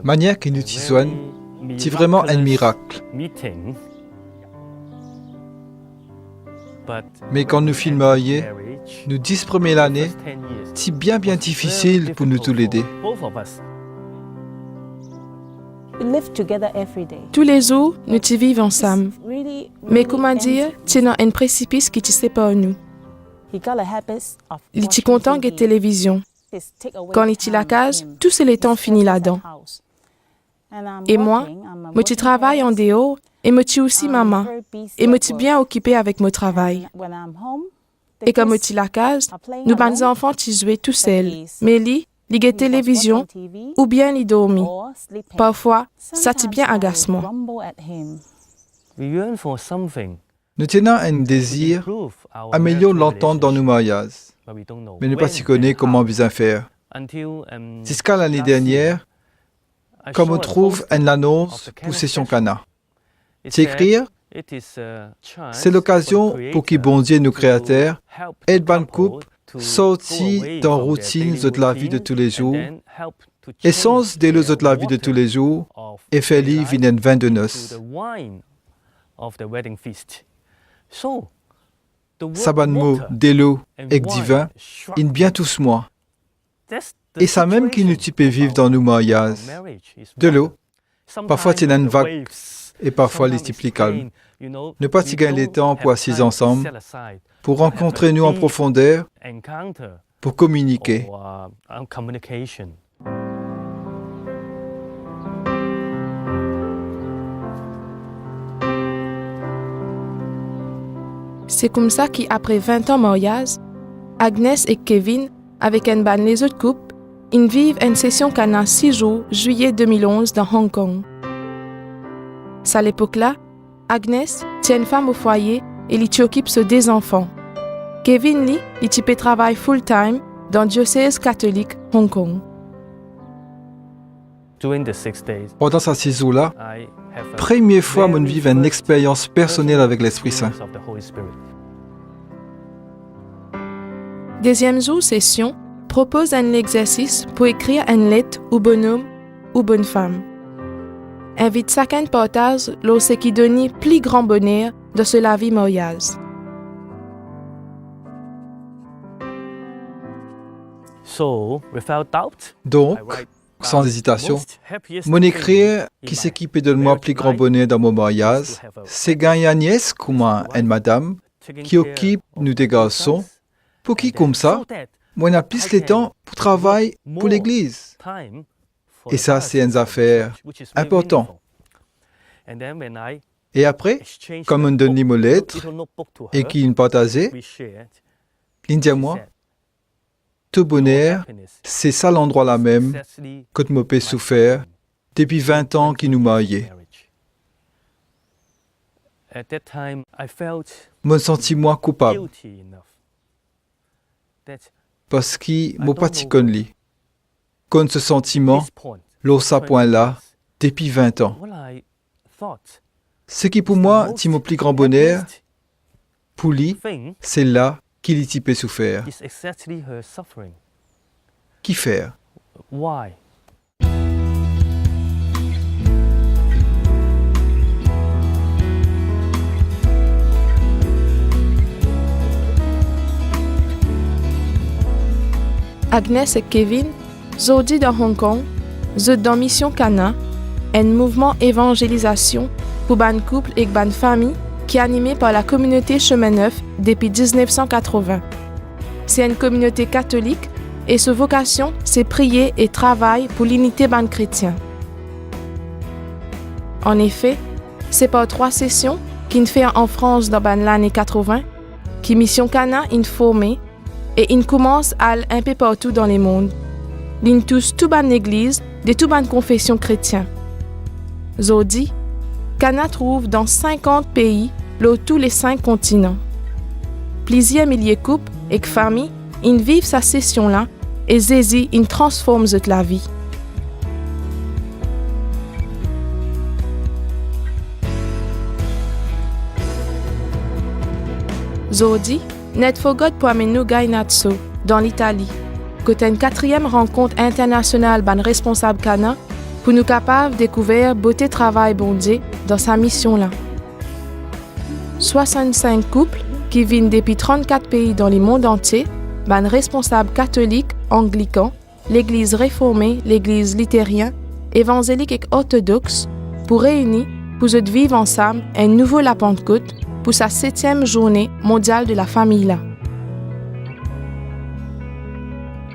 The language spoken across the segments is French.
Manière que nous tisons, c'est vraiment un miracle. Mais quand nous filmons mariés, nous 10 premières années, c'est bien difficile pour nous tous les deux. Tous les jours, nous y vivons ensemble. Mais comment dire, c'est dans un précipice qui te sépare nous. Il est content de la télévision. Quand il est à la case, tout c'est le temps fini là-dedans. Et moi je travaille en dehors et je suis aussi maman. Et je suis bien occupée avec mon travail. Et comme je suis à la case, nous les enfants qui jouent tout seuls. Mais lui, il a télévision ou bien il dormit. Parfois, ça c'est bien agacement. Nous tenons un désir améliorer l'entente dans nos mariages, mais ne pas s'y connaître comment bien faire. Jusqu'à l'année dernière, comme on trouve une annonce pour Session Cana. S'écrire, c'est l'occasion pour que bon Dieu nous créateurs aide bonne couple sortir dans la routine de la vie de tous les jours, essence de la vie de tous les jours, et faire vivre une vin de noces. Saban mot, d'élo, et divin, in bien tous moi. Et ça même qui nous peut vivre dans nos mariages. De l'eau, parfois c'est une vague, et parfois les plus calmes. Ne pas y gagner le temps pour assis ensemble, pour rencontrer nous en profondeur, pour communiquer. C'est comme ça qu'après 20 ans de mariage, Agnès et Kevin, avec un ban les autres couples, ils vivent une session Cana 6 jours, juillet 2011, dans Hong Kong. À l'époque-là, Agnès tient une femme au foyer et il s'occupe de des enfants. Kevin, lui, il peut travailler full-time dans le diocèse catholique Hong Kong. Pendant ces 6 jours-là, première fois que je vis une expérience personnelle avec l'Esprit Saint. Deuxième jour session propose un exercice pour écrire une lettre au bonhomme ou bonne femme. Invite chacun partage ce qui donne plus grand bonheur de ce la vie mariage. Donc, sans hésitation, mon écrire qui s'équipe de moi plus grand bonheur dans mon mariage, c'est gagner Agnès comme une madame qui occupe nous des garçons, pour qui comme ça, moi n'a plus le temps pour travailler pour l'église. Et ça, c'est une affaire importante. Et après, comme on donne mon lettre et qui nous partageait, il dit à moi, tout bonheur, c'est ça l'endroit là même que je me souffert depuis 20 ans qui nous mariés. Je me sentis moi coupable parce qu'il m'a pas connu. Comme ce sentiment, l'eau ça point là depuis 20 ans. Ce qui pour moi, c'est mon plus grand bonheur, pour lui, c'est là qu'il y peut souffrir. Qui faire? Agnès et Kevin, aujourd'hui dans Hong Kong, sont dans Mission Cana, un mouvement évangélisation pour ban couple et ban famille qui est animé par la communauté Chemin Neuf depuis 1980. C'est une communauté catholique et sa vocation, c'est prier et travailler pour l'unité ban chrétien. En effet, c'est par 3 sessions qu'il fait en France dans l'année 80, qui Mission Cana est formée et il commence à aller un peu partout dans le monde. Il touche toute ban église de toute ban confession chrétienne. Aujourd'hui, Cana trouve dans 50 pays, tous les 5 continents. Plusieurs milliers de couples et familles, ils vivent sa session-là et Zézi, ils transforment la vie. Aujourd'hui, net forgot pour amener Gainazzo, dans l'Italie. côté une 4e rencontre internationale ban responsable Cana pour nous capables de découvrir beauté travail bon Dieu dans sa mission là. 65 couples qui viennent depuis 34 pays dans le monde entier, ban responsables catholiques, anglicans, l'église réformée, l'église luthérienne, évangélique et orthodoxe, pour réunir, pour se vivre ensemble un nouveau la Pentecôte pour sa 7e journée mondiale de la famille là.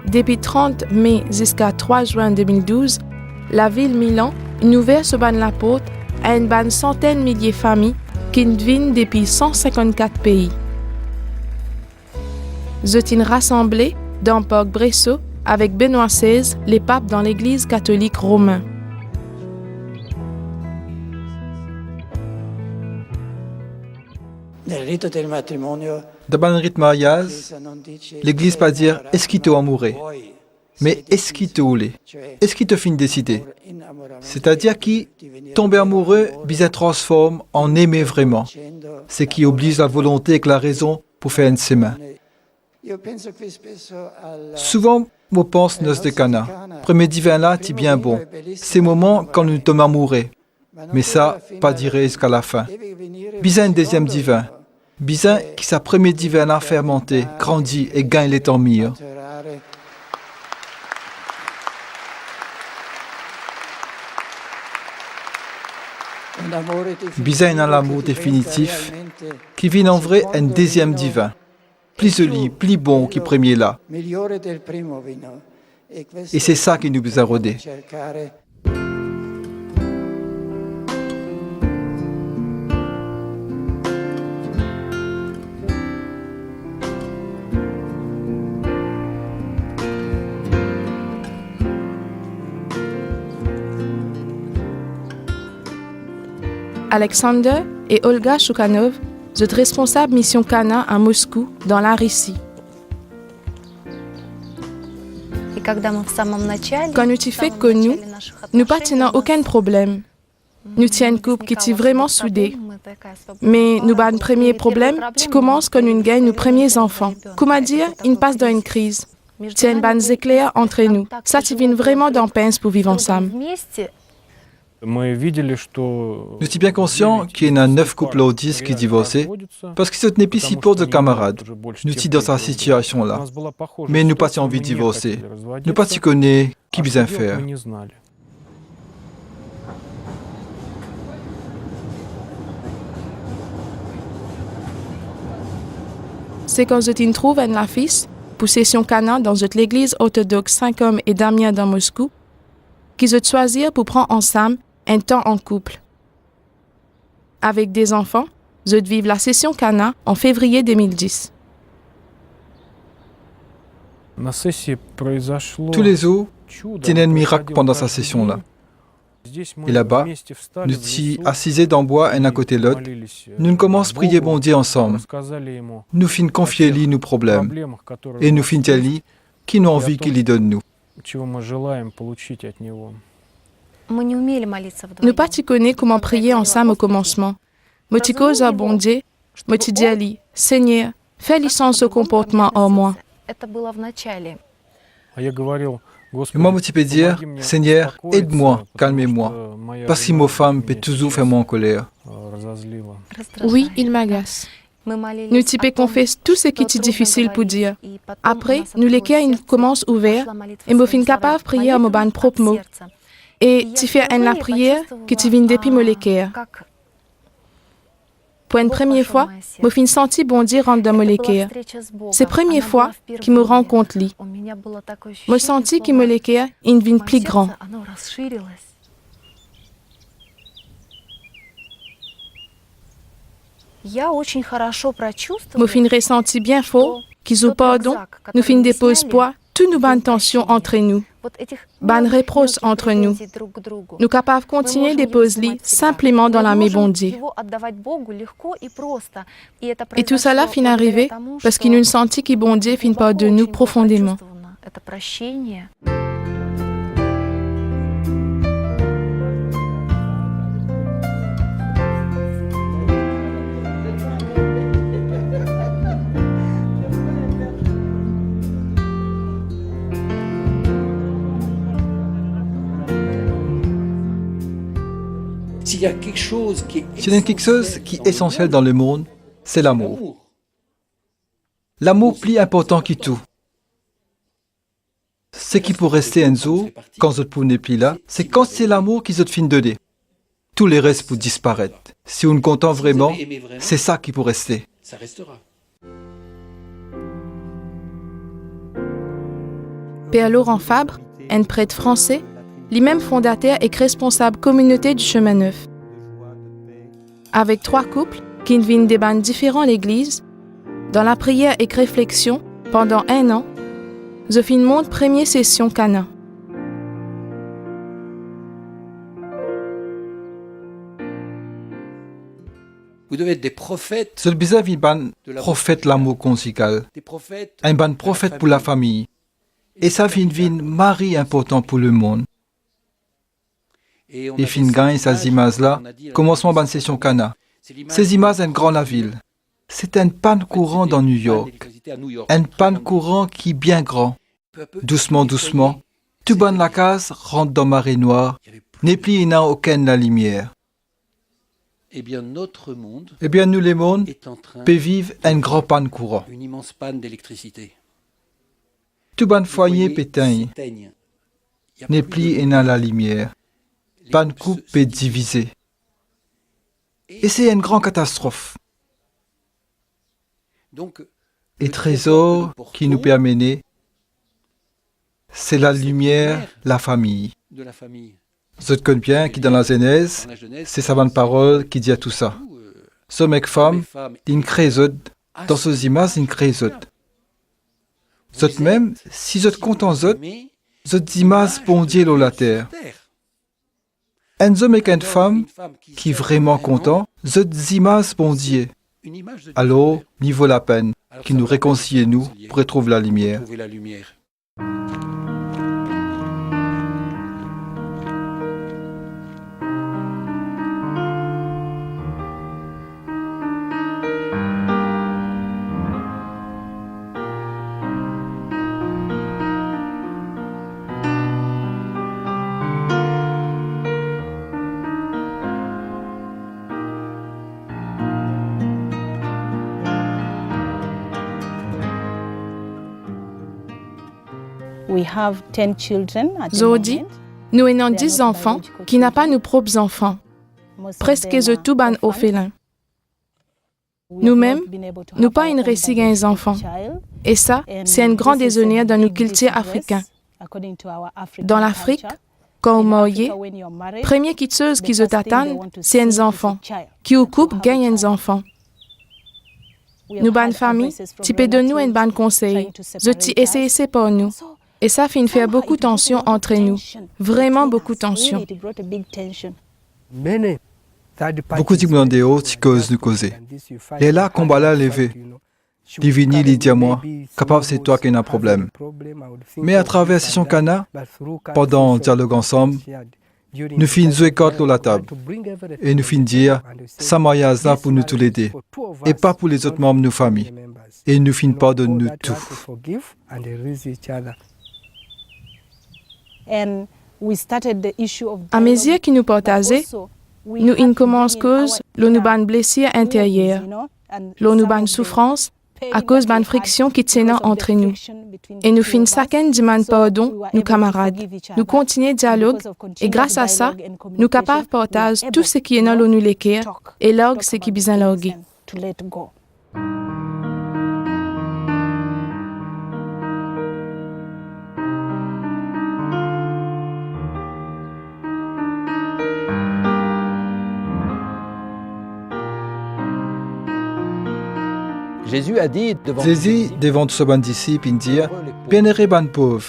Depuis 30 mai jusqu'à 3 juin 2012, la ville Milan ouvert ce ban la porte à une bonne centaine de milliers de familles qui viennent depuis 154 pays. Ils sont rassemblés dans Parc Bresso avec Benoît XVI, les papes dans l'Église catholique romaine. Dans le rite mariage, l'Église pas dire « est-ce qu'il te amouré ?» mais « est-ce qu'il te voulait ?» Est-ce qu'il te fin décider? C'est-à-dire qui tomber amoureux, bisa transforme en aimer vraiment. C'est qui oblige la volonté et la raison pour faire un chemin. Souvent, on pense noces de Cana. Premier divin là, c'est bien bon. Ces moments quand nous tombons amoureux. Mais ça, pas dire jusqu'à la fin. Bisa un deuxième divin. Bisa qui sa premier divin là fermenté, grandit et gagne les temps meilleurs. Bisa un l'amour définitif qui vit en vrai un deuxième divin. Plus joli, plus bon que premier là. Et c'est ça qui nous a rodé. Alexander et Olga Shukhanov sont responsables mission Cana à Moscou, dans la Russie. Quand nous t'y fait connu, nous pas tenons aucun problème. Nous tiens une couple qui t'y vraiment soudée. Mais nous avons un premier problème qui commence quand nous gagnons nos premiers enfants. Comment dire, ils passent dans une crise. Tiens une bonne éclair entre nous. Ça t'y vient vraiment dans pince pour vivre ensemble. Nous sommes bien conscients qu'il y a 9 couples au 10 qui divorcent parce qu'ils ne sont pas si pauvres de camarades. Nous sommes dans cette situation-là. Mais nous pas si envie de divorcer. Nous pas si connaissons qui bien faire. C'est quand je trouve un fils pour session Cana dans l'église orthodoxe Saint-Côme et Damien dans Moscou, qu'ils ont choisi pour prendre ensemble un temps en couple. Avec des enfants, je vivre la session Cana en février 2010. Tous les jours, il y a un miracle pendant sa session-là. Et là-bas, nous sommes assis dans le bois un à côté de l'autre. Nous commençons à prier bon Dieu ensemble. Nous finissons confier lui nos problèmes. Et nous finissons lui qui nous envie qu'il lui donne nous. Nous pas connaissons comment prier ensemble au commencement. Moi tu cause à bon Dieu, moi tu dis à lui, Seigneur, fais licence au comportement en moi. Et moi, je peux dire, Seigneur, aide-moi, calmez-moi, parce que ma femme peut toujours faire mon colère. Oui, il m'agace. Nous types confessent tout ce qui est difficile pour dire. Après, nous les cœurs commencent ouverts et nous sommes capables de prier à mon propre mot. Et tu fais la prière que tu viens depuis mon cœur. Pour une première fois, je me senti bon Dieu rentrer dans mon cœur. C'est la première fois qu'il me rencontre lui. Je senti que mon cœur devient plus grand. Je fin ressenti bien fort qu'ils ont pardon, nous fin dépose poids, toutes nos bonnes tensions entre nous, bonnes reproches entre nous. Nous capables de continuer à déposer simplement dans la main bon Dieu. Et tout cela fin arrivé parce qu'il nous senti que bon Dieu fin pardonne nous profondément. S'il y a quelque chose qui est essentiel dans le monde, c'est l'amour. L'amour plus important que tout. Ce qui peut rester Enzo, quand vous n'est plus là, c'est quand c'est l'amour qui vous fin donner. Tout le reste peut disparaître. Si on compte vraiment, c'est ça qui peut rester. Ça restera. Père Laurent Fabre, un prêtre français, lui-même fondateur et responsable communauté du Chemin Neuf. Avec 3 couples qui viennent des bandes différents à l'église, dans la prière et réflexion, pendant 1 an, je fin monte première session Cana. Vous devez être des prophètes. Ce bizarre est un prophète l'amour conjugal, un bon prophète pour la famille. Et ça fait une mari important pour le monde. Et fin gagne ces images-là, commencement de session Cana. Ces images sont grand la ville. C'est un pan courant dans New York. Un pan courant qui est bien grand. Doucement, doucement, tout bon la case rentre dans marée noire. N'est plus il n'a aucune la lumière. Eh bien, notre monde nous les mondes est en train peut vivre un grand pan courant. une immense panne d'électricité. Tout bon foyer péteint. N'est plus il n'a la lumière. Pan coupe peut diviser. Et c'est une grande catastrophe. Donc, Et trésor qui nous peut amener, c'est la lumière, la famille. de la famille. Vous connaissez bien qui dans la Genèse, Dans la jeunesse, c'est sa bonne parole qui dit à tout ça. Ce mec femme, il crée dans ces images, il crée même, si vous êtes content cette image bondit la terre. Un homme et une femme qui est vraiment content, cette image bondit. Alors, il vaut la peine qu'il nous réconcilie nous pour retrouver la lumière. Zodi, nous avons 10 enfants qui n'ont pas nos propres enfants, presque de tout ban orphelins. Nous-mêmes, nous pas une récit des enfants. Et ça, c'est un grand déshonneur dans nos cultures africains. Dans l'Afrique, quand vous mariez, première chose qui vous attend, c'est un enfant, qui au couple gagne un enfant. Nous, bonne famille, tu peux donner nous un bon conseil. Je t'y essaye c'est pour nous. Et ça fait faire beaucoup de tension entre nous. Vraiment beaucoup de tension. Beaucoup de gens de qui causent nous causer. Et là, combat là levé. Divini, il dit à moi, capable c'est toi qui as un problème. Mais à travers session Cana, pendant le dialogue ensemble, nous finissons jouer carte à la table. Et nous finissons dire, ça mariage là pour nous tous les deux. Et pas pour les autres membres de nos familles. Et nous finissons pas de nous tout. À mesure que nous partageons, nous in commence cause l'on nous ban blessure intérieure, l'on nous ban souffrance à cause ban friction qui tient entre nous. Et nous fin chacun demande pardon, nos camarades. Nous continuons le dialogue et grâce à ça, nous capables de partager tout ce qui est dans nous l'équerre et log ce qui est besoin loguer. Jésus a dit devant ce bon disciple, il dit, bienheureux ban pauvre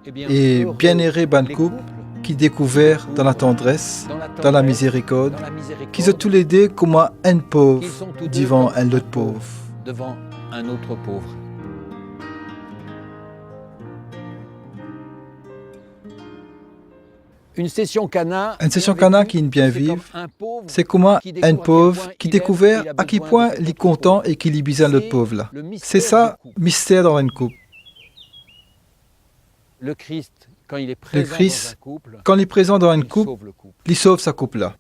et bienheureux ban couple qui découvert dans la tendresse, dans la miséricorde, qui sont tous les deux comme un pauvre devant un autre pauvre. Une session Cana qui est bien vive, c'est comme un pauvre qui découvert à quel point il est content et qu'il est bizarre le pauvre là. C'est ça, mystère dans une couple. Le Christ, Le Christ, quand il est présent dans un couple, il sauve sa couple-là.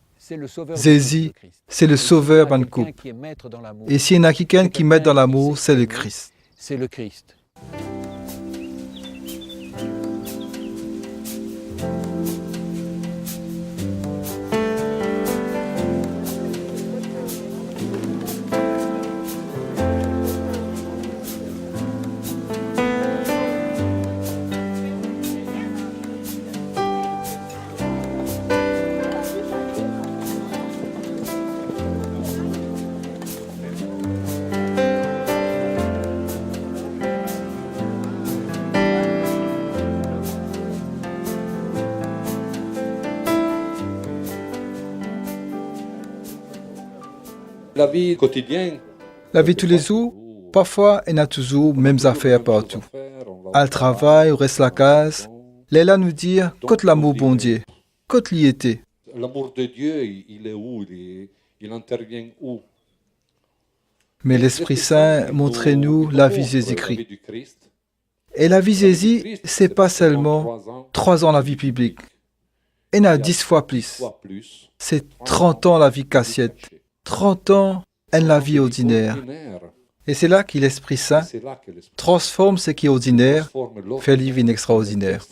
Jésus, c'est le sauveur d'un couple. Et s'il y en a quelqu'un qui met dans l'amour, c'est le Christ. C'est le Christ. La vie quotidienne, La vie de tous les jours, parfois, elle n'a toujours les mêmes affaires partout. À le travail, au reste la case, Léla nous dit qu'est l'amour bon Dieu, qu'est l'y était. l'amour de Dieu, il est où? Il intervient où? Mais l'Esprit Saint montre-nous la vie de Jésus-Christ. Et la vie de Jésus, c'est pas seulement 3 ans la vie publique. Elle a 10 fois plus. C'est 30 ans la vie cassiette. 30 ans en la vie ordinaire. Et c'est là que l'Esprit Saint transforme ce qui est ordinaire, fait vivre une extraordinaire.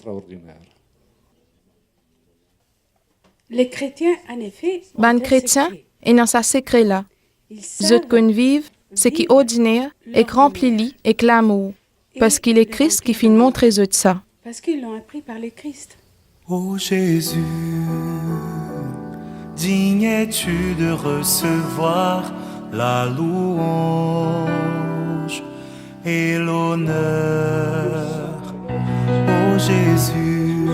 Les chrétiens, en effet, ont Ban un chrétien secret. est dans sa secret là. Ils Zut savent qu'on vive, ce qui est ordinaire et rempli et l'amour. Parce qu'il est Christ qui finit montrer zut ça. parce qu'ils l'ont appris par le Christ. Ô Jésus, digne es-tu de recevoir la louange et l'honneur. Ô Jésus,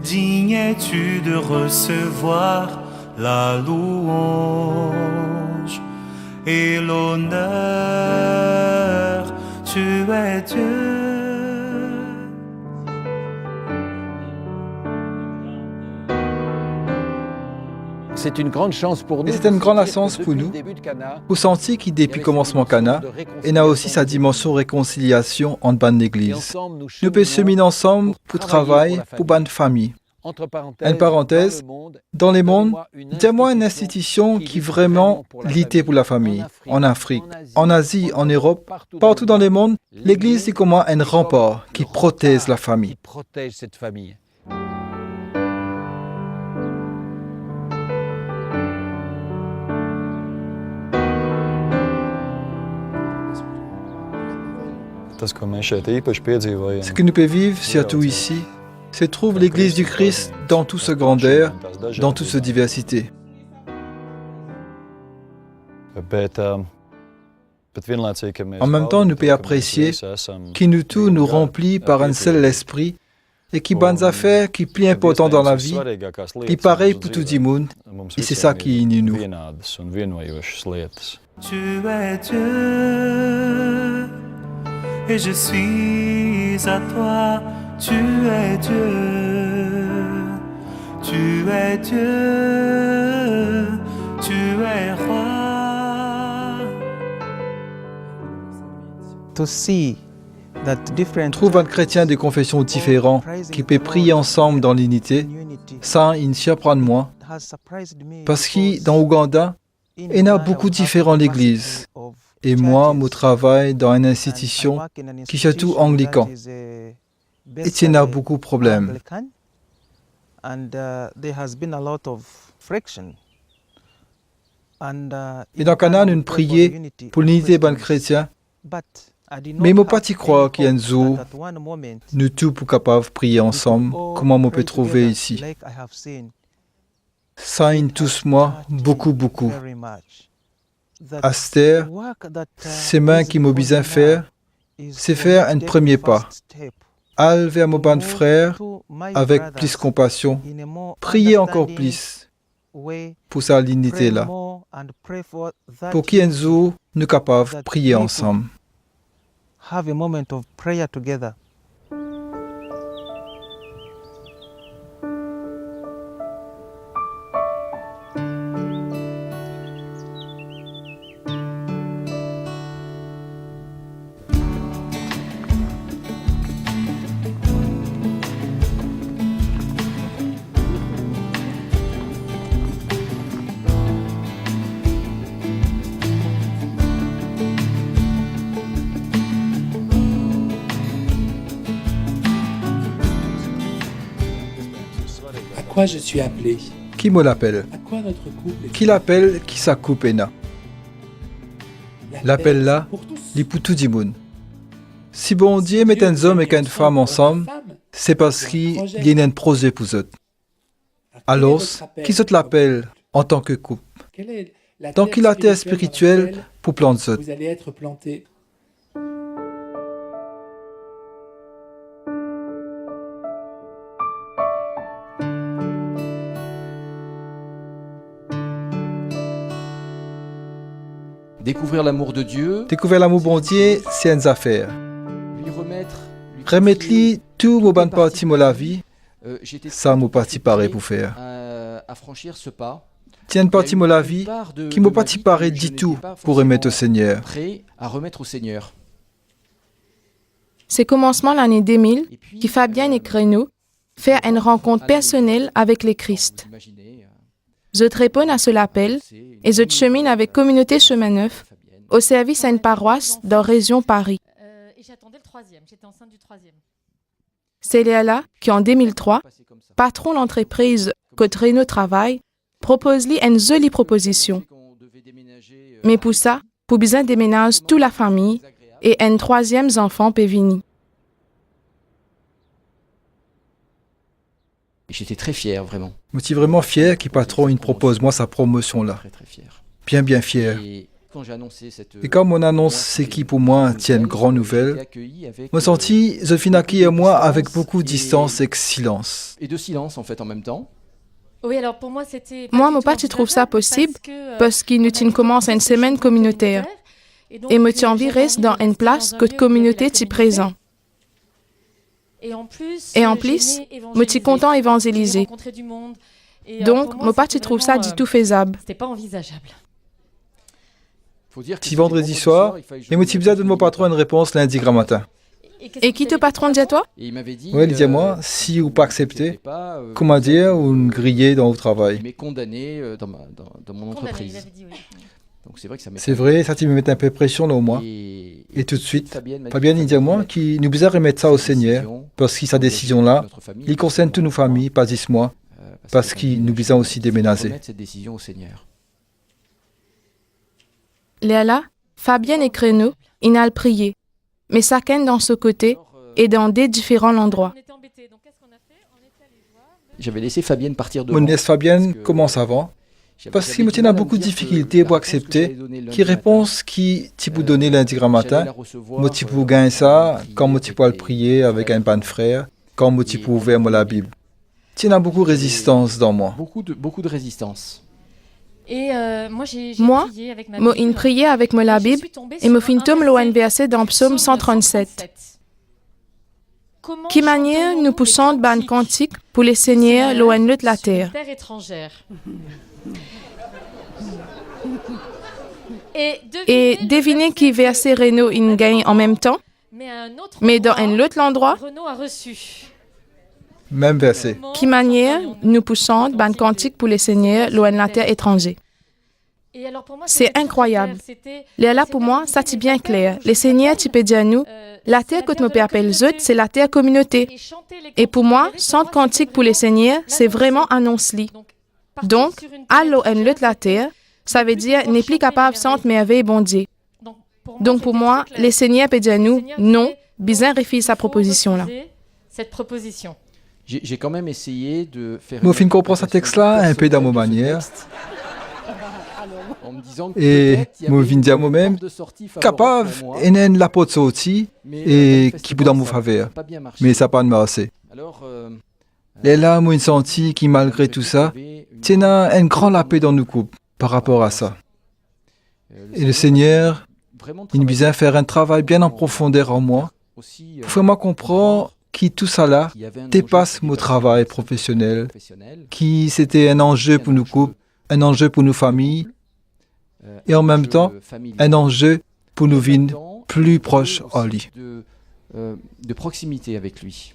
digne es-tu de recevoir la louange et l'honneur. Tu es Dieu. C'est une grande chance pour nous. Et c'est une grande chance pour nous. Vous sentez qu'il, depuis le commencement Cana, il a aussi sa dimension réconciliation en ban d'église. Nous pouvons se mettre ensemble pour travailler, pour ban famille. Une parenthèse, dans le monde, dis-moi une institution qui vraiment lutte pour la famille. En Afrique, en Asie, en Europe, partout dans le monde, l'église est comme un rempart qui protège la famille. Qui protège cette famille. Tas, ko mēs šeit īpaši piedzīvojam, Ce que nous pouvons vivre, surtout ici, c'est trouver l'église du Christ dans toute sa grandeur, dans toute sa diversité. bet vienlaicīgi, ka mēs En même temps, nous pouvons apprécier qui nous tout nous remplit par un seul esprit et qui bonnes affaires qui plus important dans la vie, qui pareil pour tout le monde, et c'est ça qui unit nous. Vienādas un vienojošas lietas. Tu es Dieu, et je suis à toi. Tu es Dieu, tu es Dieu, tu es roi. To see that different Trouve un chrétien de confessions différentes qui peut prier ensemble dans l'unité, ça, il ne surprend moins, has surprised me parce que dans Ouganda, il y a beaucoup différentes églises. Et moi, je travaille dans une institution qui est surtout anglican. Et il y a beaucoup de problèmes. And there has been a lot of friction. And Et dans Cana, nous prions pour l'unité des chrétiens, mais je ne peux pas y croire qu'il y a un jour, nous tous pour capables de prier ensemble, comment on peut trouver ici. Ça, il touche moi beaucoup, beaucoup. Aster, c'est mains qui m'ont besoin de faire, c'est faire un premier pas. Aller vers mon bon frère avec plus de compassion, prier encore plus pour sa l'unité là, pour qu'un jour nous soyons capables de prier ensemble. Have a moment of prayer together. quoi je suis appelé? Qui me l'appelle? À quoi notre couple est Qui l'appelle, qui sa coupe est na? L'appel là, pour tous. li pour tout le monde. Si bon Dieu met un homme et une femme ensemble, c'est parce qu'il y a un projet pour eux. Alors, qui se l'appelle en tant que couple? Quelle est la Dans qui la terre spirituelle spirituelle pour planter eux. vous allez être planté? Découvrir l'amour de Dieu, Découvrir l'amour bon Dieu, c'est une affaire. lui remettre, Remettre-lui tout mon bonne partie de la vie, j'étais ça mon parti paraît pour faire. à franchir ce pas. Tiens une partie de la vie qui m'a parti paraît du tout pour remettre au Seigneur. Prêt à remettre au Seigneur. C'est commencement l'année 2000 Et puis, qui Fabienne et Créneau fait une rencontre personnelle avec le Christ. imaginez, Je te réponds à ce appel et je te chemine avec Communauté Chemin Neuf au service à une paroisse dans la région Paris. Et j'attendais le troisième, j'étais enceinte du troisième. C'est Léala qui, en 2003, patron de l'entreprise que Renaud travaille, propose-lui une jolie proposition. Mais pour ça, pour besoin déménage toute la famille et un troisième enfant peut venir. J'étais très fier, vraiment. Je suis vraiment fier qu'il patron il propose moi sa promotion là. Très, très fier. Bien fier. Et quand j'ai annoncé cette... Et comme on annonce c'est qui pour moi tient une grande nouvelle, me senti je finis accueillir moi avec beaucoup de distance et silence. Et de silence, en fait, en même temps. Oui, alors pour moi, c'était... Moi, mon père, tu trouves ça possible parce qu'il nous commence une semaine communautaire et me tient reste dans une place que de communauté t'y présent. Et en plus, me suis content évangéliser. Donc, mon père, tu trouves ça du tout faisable. C'était pas envisageable. Si vendredi soir, et me suis besoin de mon patron une réponse lundi grand matin. Et qui te patron dit à toi? Et il m'avait dit... Oui, il dit à moi, si ou pas accepté, comment dire, ou une grillée dans le travail. Il m'est condamné dans mon entreprise. Il avait dit, oui. Donc c'est vrai que ça C'est vrai, ça tu me met un peu de pression là au moins. Et tout de suite, Fabienne il dit à moi qu'il nous besoin remettre ça au Seigneur, parce que sa décision là, il concerne toutes nos familles, pas juste moi, parce qu'il nous besoin aussi déménager. Remettre cette décision au Seigneur. Léala, Fabienne et Créneau, ils n'ont prié, mais chacun dans ce côté et dans des différents endroits. J'avais laissé Fabienne partir de Mon nièce Fabienne commence avant, parce qu'il me tient à beaucoup de difficultés pour accepter qui réponse qui tu peux donner lundi grand matin, moi tu peux gagner ça, quand moi tu peux le prier avec un pan de frère, quand moi tu peux ouvrir moi la Bible. Tu as beaucoup de résistance dans moi. Beaucoup de résistance. Et moi, j'ai prié avec ma Bible. Bible. Prié avec moi la Bible et me fin tombe le verset dans Psaume 137. Qui manière nous poussons ban cantique pour les seigneurs loin de la terre. Terre étrangère. Et devinez qui verset Renaud in gagne en même temps, mais dans un autre endroit. Renaud a reçu. Même verset. Qui manière nous poussons ban cantique pour les seigneurs loin de la terre étrangère. C'est incroyable. Là pour moi, ça c'est bien clair. Les seigneurs tu peux dire à nous, la terre que mon père appelle Zut, c'est la terre communauté. Et pour moi, chante cantique pour les seigneurs, c'est vraiment annonce-li. Donc, allo en l'autre la terre, ça veut dire n'est plus capable sans merveille bon Dieu. Donc pour moi, les seigneurs peuvent dire à nous, non, bizarre refuse sa proposition là. Cette proposition. J'ai quand même essayé de faire... Moi, je comprends ce texte-là un peu dans ma manière. Et moi, je dis à moi-même, capable, et n'est la porte sortie, et qui peut dans mon faveur. Mais ça n'a pas marché. Et là, moi, je senti que malgré tout ça, il y a un grand lapin dans nos couples par rapport à ça. Et le Seigneur, il nous besoin faire un travail bien en profondeur en moi, pour vraiment comprendre que tout ça là dépasse mon travail professionnel, qui c'était un enjeu pour nos couples, un enjeu pour nos familles, et en même temps, un enjeu pour nous vivre plus proches en lui. De proximité avec lui.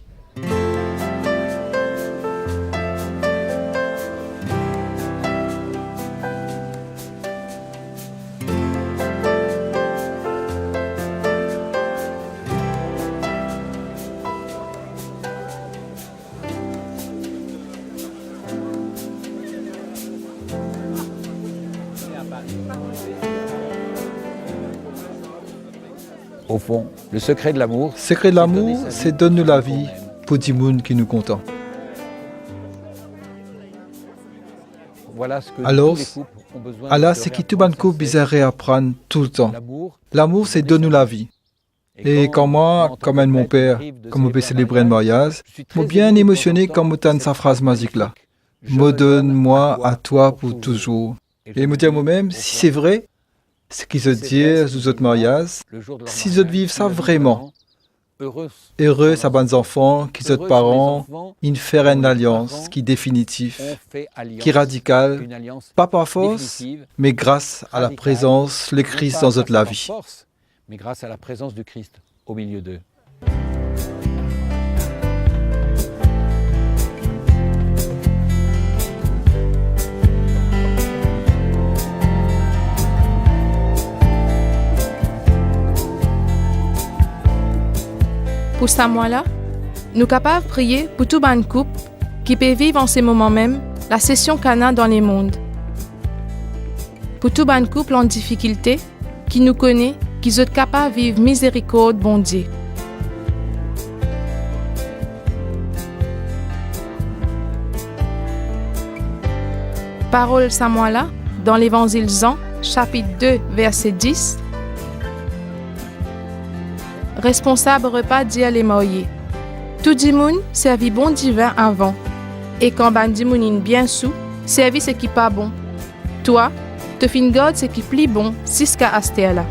Au fond, le secret de l'amour, c'est donner la vie pour des gens qui nous content. Alors, Allah, c'est que tout le monde bizarre apprendre tout le temps. L'amour, c'est donner la vie. Et quand moi, comme mon père, comme on peut célébrer le mariage, je suis bien émotionné quand on entend sa phrase magique là. Me donne-moi à toi pour toujours. Et me dire moi-même, si c'est vrai, ce qu'ils se disent aux autres mariages, si ils vivent ça vraiment, heureux, ça bonnes enfants, qu'ils autres parents, ils font une alliance qui est définitive, qui est radicale, pas par force, mais grâce à la présence, le Christ dans notre la vie. Mais grâce à la présence du Christ au milieu d'eux. Pour ce mois-là, nous sommes capables de prier pour tout le couple qui peut vivre en ces moments même la session Cana dans les mondes. Pour tout le couple en difficulté, qui nous connaît, qui sont capables de vivre miséricorde, bon Dieu. Parole Samuela, dans l'Évangile Jean, chapitre 2, verset 10. Responsable repas dit à les mariés. Tout dimoun servi bon divin avant. Et quand ban dimoun bien sous, servi ce qui pas bon. Toi, te fin garde ce qui plie bon, jusqu'à astéla.